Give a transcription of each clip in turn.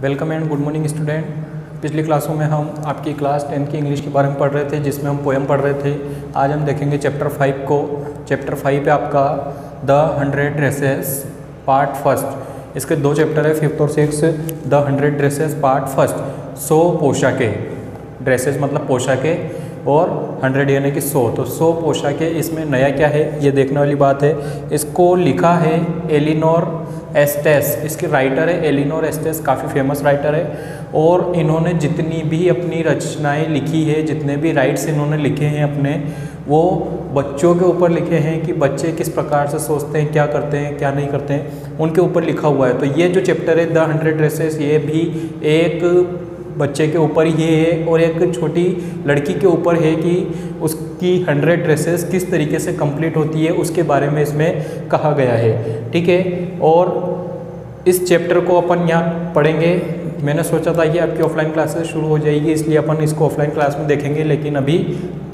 Welcome and good morning student. पिछली क्लासों में हम आपकी क्लास 10 की इंग्लिश के बारे में पढ़ रहे थे, जिसमें हम पोएम पढ़ रहे थे। आज हम देखेंगे चैप्टर 5 को। चैप्टर 5 है आपका द 100 ड्रेसेस पार्ट फर्स्ट। इसके दो चैप्टर है, 5th और 6th। The 100 dresses part first, 100 पोशाकें। ड्रेसेस मतलब पोशाकें और 100 यानी कि 100, तो 100 पोशाकें। इसमें नया क्या है ये देखने वाली बात है। इसको लिखा है एलिनोर एस्टेस। इसके राइटर है एलिनोर एस्टेस, काफ़ी फेमस राइटर है। और इन्होंने जितनी भी अपनी रचनाएं लिखी है, जितने भी राइट्स इन्होंने लिखे हैं अपने, वो बच्चों के ऊपर लिखे हैं कि बच्चे किस प्रकार से सोचते हैं, क्या करते हैं, क्या नहीं करते हैं, उनके ऊपर लिखा हुआ है। तो ये जो चैप्टर है द 100 ड्रेसेस, ये भी एक बच्चे के ऊपर ही है और एक छोटी लड़की के ऊपर है कि उसकी 100 ड्रेसेस किस तरीके से कंप्लीट होती है, उसके बारे में इसमें कहा गया है। ठीक है, और इस चैप्टर को अपन यहाँ पढ़ेंगे। मैंने सोचा था कि आपकी ऑफलाइन क्लासेस शुरू हो जाएगी, इसलिए अपन इसको ऑफलाइन क्लास में देखेंगे, लेकिन अभी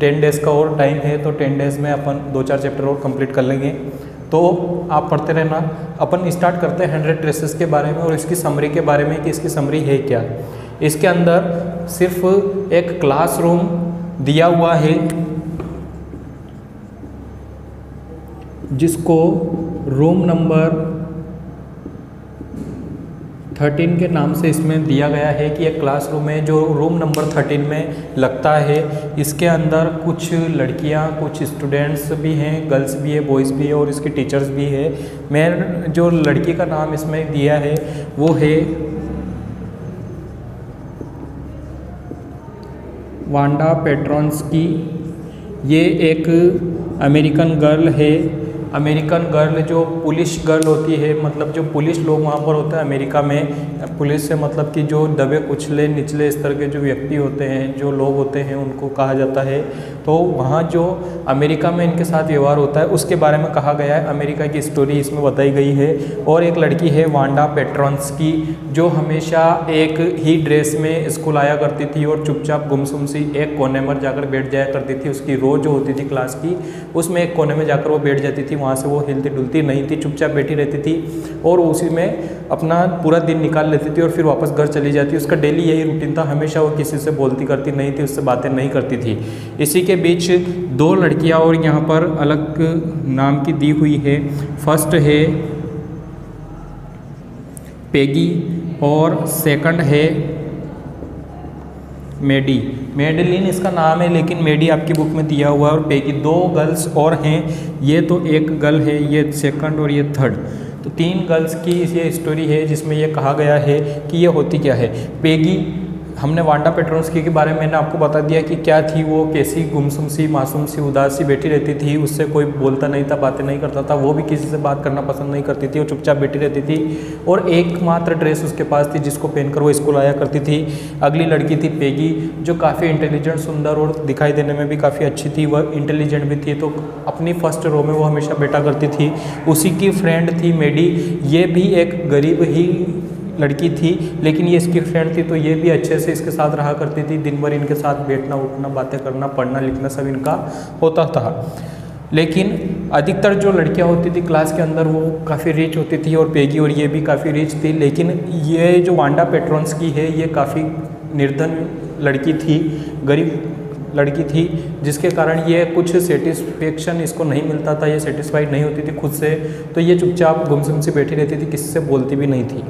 10 डेज़ का और टाइम है, तो 10 डेज़ में अपन 2-4 चैप्टर और कंप्लीट कर लेंगे। तो आप पढ़ते रहना। अपन स्टार्ट करते हैं 100 ड्रेसेस के बारे में और इसकी समरी के बारे में कि इसकी समरी है क्या। इसके अंदर सिर्फ एक क्लासरूम दिया हुआ है, जिसको रूम नंबर 13 के नाम से इसमें दिया गया है कि एक क्लासरूम है जो रूम नंबर 13 में लगता है। इसके अंदर कुछ लड़कियां, कुछ स्टूडेंट्स भी हैं, गर्ल्स भी है, बॉयज़ भी है और इसके टीचर्स भी है। मैं जो लड़की का नाम इसमें दिया है वो है वांडा पेट्रोन्स्की। ये एक अमेरिकन गर्ल है। अमेरिकन गर्ल जो पुलिस गर्ल होती है, मतलब जो पुलिस लोग वहाँ पर होते हैं अमेरिका में। पुलिस से मतलब कि जो दबे कुचले निचले स्तर के जो व्यक्ति होते हैं, जो लोग होते हैं, उनको कहा जाता है। तो वहाँ जो अमेरिका में इनके साथ व्यवहार होता है उसके बारे में कहा गया है। अमेरिका की स्टोरी इसमें बताई गई है। और एक लड़की है वांडा पेट्रोन्स्की, जो हमेशा एक ही ड्रेस में स्कूल आया करती थी और चुपचाप गुमसुम सी एक कोने में जाकर बैठ जाया करती थी। उसकी रो जो होती थी क्लास की, उसमें एक कोने में जाकर वो बैठ जाती थी। वहाँ से वो हिलती डुलती नहीं थी, चुपचाप बैठी रहती थी और उसी में अपना पूरा दिन निकाल लेती थी और फिर वापस घर चली जाती। उसका डेली यही रूटीन था, हमेशा वो किसी से बोलती करती नहीं थी, उससे बातें नहीं करती थी। इसी के बीच दो लड़कियां और यहाँ पर अलग नाम की दी हुई है। फर्स्ट है पेगी और सेकंड है मेडी। मेडलिन इसका नाम है, लेकिन मेडी आपकी बुक में दिया हुआ है। और पेगी, दो गर्ल्स और हैं। ये तो एक गर्ल है, ये सेकंड और ये थर्ड, तो 3 गर्ल्स की ये स्टोरी है, जिसमें ये कहा गया है कि ये होती क्या है। पेगी, हमने वांडा पेट्रोन्स्की के बारे में मैंने आपको बता दिया कि क्या थी वो, कैसी गुमसुम सी, मासूम सी, उदास सी बैठी रहती थी। उससे कोई बोलता नहीं था, बातें नहीं करता था, वो भी किसी से बात करना पसंद नहीं करती थी और चुपचाप बैठी रहती थी। और एकमात्र ड्रेस उसके पास थी जिसको पहनकर वो स्कूल आया करती थी। अगली लड़की थी पेगी, जो काफ़ी इंटेलिजेंट, सुंदर और दिखाई देने में भी काफ़ी अच्छी थी। वह इंटेलिजेंट भी थी, तो अपनी फर्स्ट रो में वो हमेशा बैठा करती थी। उसी की फ्रेंड थी मेडी। ये भी एक गरीब ही लड़की थी, लेकिन ये इसकी फ्रेंड थी, तो ये भी अच्छे से इसके साथ रहा करती थी। दिन भर इनके साथ बैठना उठना, बातें करना, पढ़ना लिखना सब इनका होता था। लेकिन अधिकतर जो लड़कियां होती थी क्लास के अंदर, वो काफ़ी रिच होती थी और पेगी और ये भी काफ़ी रिच थी। लेकिन ये जो वांडा पेट्रोन्स्की है, ये काफ़ी निर्धन लड़की थी, गरीब लड़की थी, जिसके कारण ये कुछ सेटिस्फेक्शन इसको नहीं मिलता था, ये सेटिस्फाइड नहीं होती थी खुद से। तो ये चुपचाप गुमसुम से बैठी रहती थी, किसी से बोलती भी नहीं थी।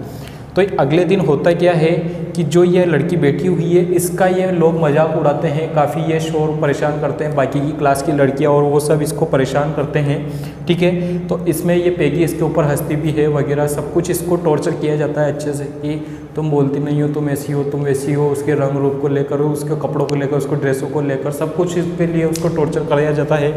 तो अगले दिन होता क्या है कि जो ये लड़की बैठी हुई है, इसका ये लोग मजाक उड़ाते हैं, काफ़ी ये शोर परेशान करते हैं, बाकी की क्लास की लड़कियां और वो सब इसको परेशान करते हैं। ठीक है, तो इसमें ये पेगी इसके ऊपर हंसती भी है वगैरह, सब कुछ इसको टॉर्चर किया जाता है अच्छे से कि तुम बोलती नहीं हो, तुम ऐसी हो, तुम वैसी हो। उसके रंग रूप को लेकर, उसके कपड़ों को लेकर, उसको ड्रेसों को लेकर, सब कुछ इसके लिए उसको टॉर्चर कराया जाता है।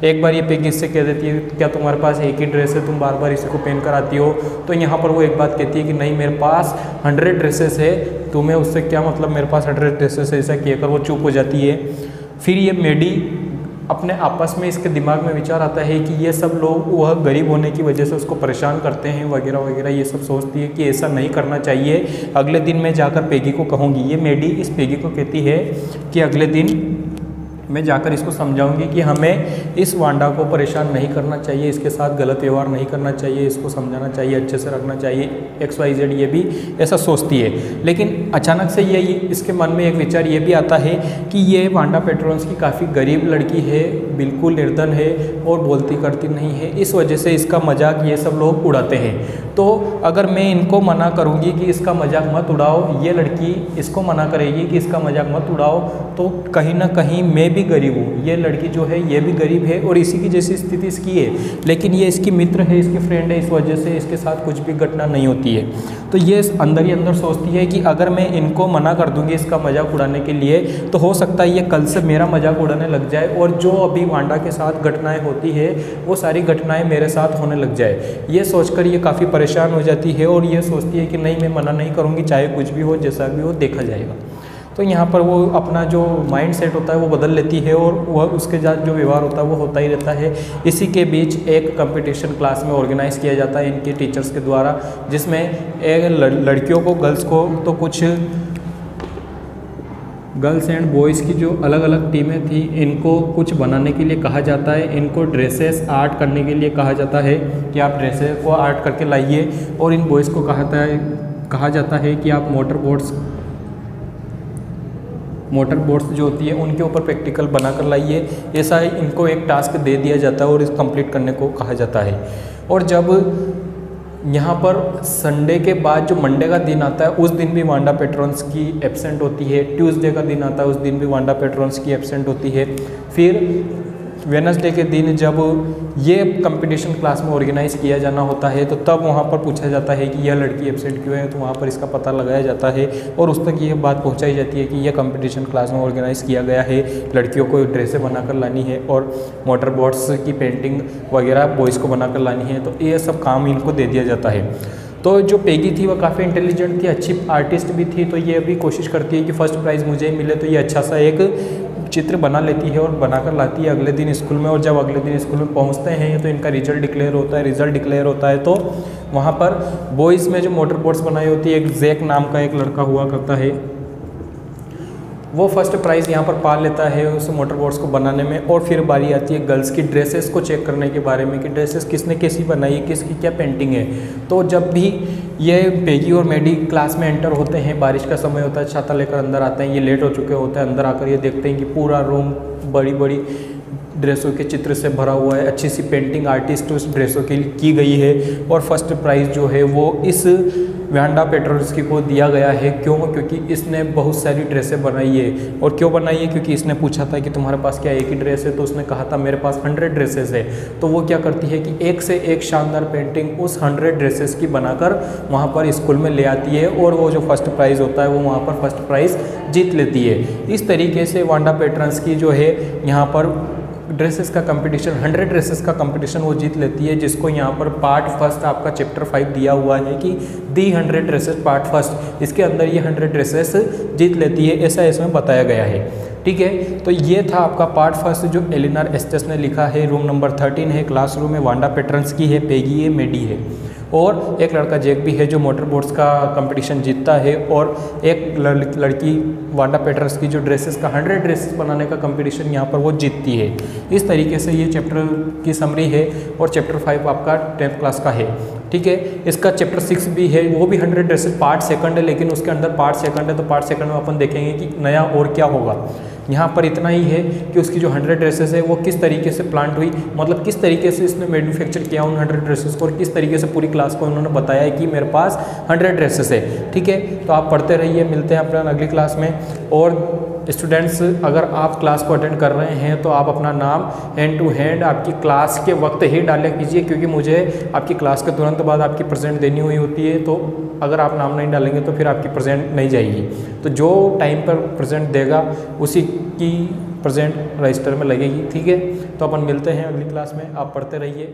एक बार ये पेगी इससे कह देती है, क्या तुम्हारे पास एक ही ड्रेस है, तुम बार बार इसी को पहन कर आती हो। तो यहाँ पर वो एक बात कहती है कि नहीं, मेरे पास 100 ड्रेसेस है, तुम्हें उससे क्या मतलब, मेरे पास 100 ड्रेसेस है। ऐसा कहकर वो चुप हो जाती है। फिर ये मेडी अपने आपस में, इसके दिमाग में विचार आता है कि ये सब लोग वह गरीब होने की वजह से उसको परेशान करते हैं वगैरह वगैरह। ये सब सोचती है कि ऐसा नहीं करना चाहिए, अगले दिन मैं जाकर पेगी को कहूँगी। ये मेडी इस पेगी को कहती है कि अगले दिन मैं जाकर इसको समझाऊंगी कि हमें इस वांडा को परेशान नहीं करना चाहिए, इसके साथ गलत व्यवहार नहीं करना चाहिए, इसको समझाना चाहिए, अच्छे से रखना चाहिए, XYZ ये भी ऐसा सोचती है। लेकिन अचानक से ये इसके मन में एक विचार ये भी आता है कि ये वांडा पेट्रोन्स्की काफ़ी गरीब लड़की है, बिल्कुल निर्धन है और बोलती करती नहीं है, इस वजह से इसका मजाक ये सब लोग उड़ाते हैं। तो अगर मैं इनको मना करूँगी कि इसका मजाक मत उड़ाओ, ये लड़की इसको मना करेगी कि इसका मजाक मत उड़ाओ, तो कहीं ना कहीं मैं भी गरीब हूँ, ये लड़की जो है ये भी गरीब है और इसी की जैसी स्थिति इसकी है, लेकिन ये इसकी मित्र है, इसकी फ्रेंड है, इस वजह से इसके साथ कुछ भी घटना नहीं होती है। तो ये अंदर ही अंदर सोचती है कि अगर मैं इनको मना कर दूंगी इसका मजाक उड़ाने के लिए, तो हो सकता है ये कल से मेरा मजाक उड़ाने लग जाए और जो अभी वांडा के साथ घटनाएं होती है वो सारी घटनाएं मेरे साथ होने लग जाए। ये सोचकर ये काफ़ी परेशान हो जाती है और ये सोचती है कि नहीं, मैं मना नहीं करूँगी, चाहे कुछ भी हो, जैसा भी हो, देखा जाएगा। तो यहाँ पर वो अपना जो माइंड सेट होता है वो बदल लेती है और वह उसके साथ जो व्यवहार होता है वो होता ही रहता है। इसी के बीच एक कंपटीशन क्लास में ऑर्गेनाइज़ किया जाता है इनके टीचर्स के द्वारा, जिसमें एक लड़कियों को, गर्ल्स को तो कुछ गर्ल्स एंड बॉयज़ की जो अलग अलग टीमें थी, इनको कुछ बनाने के लिए कहा जाता है, इनको ड्रेसेस आर्ट करने के लिए कहा जाता है कि आप ड्रेसेस को आर्ट करके लाइए, और इन बॉयज़ को कहा जाता है कि आप मोटर बोट्स जो होती है उनके ऊपर प्रैक्टिकल बनाकर लाइए। ऐसा ही इनको एक टास्क दे दिया जाता है और इस कंप्लीट करने को कहा जाता है। और जब यहाँ पर संडे के बाद जो मंडे का दिन आता है, उस दिन भी वांडा पेट्रोन्स्की एब्सेंट होती है। ट्यूसडे का दिन आता है, उस दिन भी वांडा पेट्रोन्स्की एब्सेंट होती है। फिर वेडनेसडे के दिन जब ये कंपटीशन क्लास में ऑर्गेनाइज़ किया जाना होता है, तो तब वहाँ पर पूछा जाता है कि यह लड़की एब्सेंट क्यों है, तो वहाँ पर इसका पता लगाया जाता है और उस तक ये बात पहुँचाई जाती है कि यह कंपटीशन क्लास में ऑर्गेनाइज़ किया गया है, लड़कियों को ड्रेसें बनाकर लानी है और मोटर बोट्स की पेंटिंग वगैरह बॉयज़ को बनाकर लानी है। तो ये सब काम इनको दे दिया जाता है। तो जो पेगी थी वह काफ़ी इंटेलिजेंट थी, अच्छी आर्टिस्ट भी थी, तो ये भी कोशिश करती है कि फ़र्स्ट प्राइज़ मुझे मिले। तो ये अच्छा सा एक चित्र बना लेती है और बनाकर लाती है अगले दिन स्कूल में। और जब अगले दिन स्कूल में पहुंचते हैं तो इनका रिजल्ट डिक्लेयर होता है। तो वहाँ पर बॉयज़ में जो मोटर बोट्स बनाई होती है, एक जैक नाम का एक लड़का हुआ करता है, वो फर्स्ट प्राइज़ यहाँ पर पा लेता है उस मोटर बोट्स को बनाने में। और फिर बारी आती है गर्ल्स की ड्रेसेस को चेक करने के बारे में कि ड्रेसेस किसने कैसी बनाई है, किसकी क्या पेंटिंग है। तो जब भी ये पेगी और मेडी क्लास में एंटर होते हैं, बारिश का समय होता है, छाता लेकर अंदर आते हैं, ये लेट हो चुके होते हैं। अंदर आकर ये देखते हैं कि पूरा रूम बड़ी बड़ी ड्रेसों के चित्र से भरा हुआ है, अच्छी सी पेंटिंग आर्टिस्ट उस ड्रेसों के लिए की गई है। और फर्स्ट प्राइज़ जो है वो इस वांडा पेट्रोन्स्की को दिया गया है। क्यों? क्योंकि इसने बहुत सारी ड्रेसें बनाई है। और क्यों बनाई है? क्योंकि इसने पूछा था कि तुम्हारे पास क्या एक ही ड्रेस है, तो उसने कहा था मेरे पास 100 ड्रेसेस है। तो वो क्या करती है कि एक से एक शानदार पेंटिंग उस 100 ड्रेसेस की बनाकर वहाँ पर स्कूल में ले आती है और वो जो फर्स्ट प्राइज़ होता है वो वहाँ पर फर्स्ट प्राइज़ जीत लेती है। इस तरीके से वांडा पेट्रोन्स्की जो है यहाँ पर ड्रेसेस का कंपटीशन, 100 ड्रेसेस का कंपटीशन वो जीत लेती है, जिसको यहाँ पर पार्ट फर्स्ट आपका चैप्टर 5 दिया हुआ है कि दी 100 ड्रेसेस पार्ट फर्स्ट। इसके अंदर ये 100 ड्रेसेस जीत लेती है, ऐसा इसमें बताया गया है। ठीक है, तो ये था आपका पार्ट फर्स्ट जो एलिनर एस्टेस ने लिखा है। रूम नंबर 13 है, क्लासरूम में वांडा पेट्रोन्स्की है, पेगी है, मेडी है और एक लड़का जैक भी है जो मोटर बोट्स का कंपटीशन जीतता है। और एक लड़की वांडा पेट्रोन्स्की जो ड्रेसेस का 100 ड्रेसेस बनाने का कंपटीशन यहाँ पर वो जीतती है। इस तरीके से ये चैप्टर की समरी है और चैप्टर 5 आपका 10th क्लास का है। ठीक है, इसका चैप्टर 6 भी है, वो भी 100 ड्रेसेस पार्ट सेकंड है, लेकिन उसके अंदर पार्ट सेकंड है। तो पार्ट सेकंड में अपन देखेंगे कि नया और क्या होगा। यहाँ पर इतना ही है कि उसकी जो 100 ड्रेसेस है वो किस तरीके से प्लांट हुई, मतलब किस तरीके से इसने मैन्युफैक्चर किया उन 100 ड्रेसेस को और किस तरीके से पूरी क्लास को उन्होंने बताया है कि मेरे पास 100 ड्रेसेस है। ठीक है, तो आप पढ़ते रहिए, मिलते हैं अपना अगली क्लास में। और स्टूडेंट्स, अगर आप क्लास को अटेंड कर रहे हैं तो आप अपना नाम हैंड टू हैंड आपकी क्लास के वक्त ही डाले कीजिए, क्योंकि मुझे आपकी क्लास के तुरंत बाद आपकी प्रेजेंट देनी हुई होती है। तो अगर आप नाम नहीं डालेंगे तो फिर आपकी प्रेजेंट नहीं जाएगी। तो जो टाइम पर प्रेजेंट देगा उसी की प्रेजेंट रजिस्टर में लगेगी। ठीक है, तो अपन मिलते हैं अगली क्लास में, आप पढ़ते रहिए।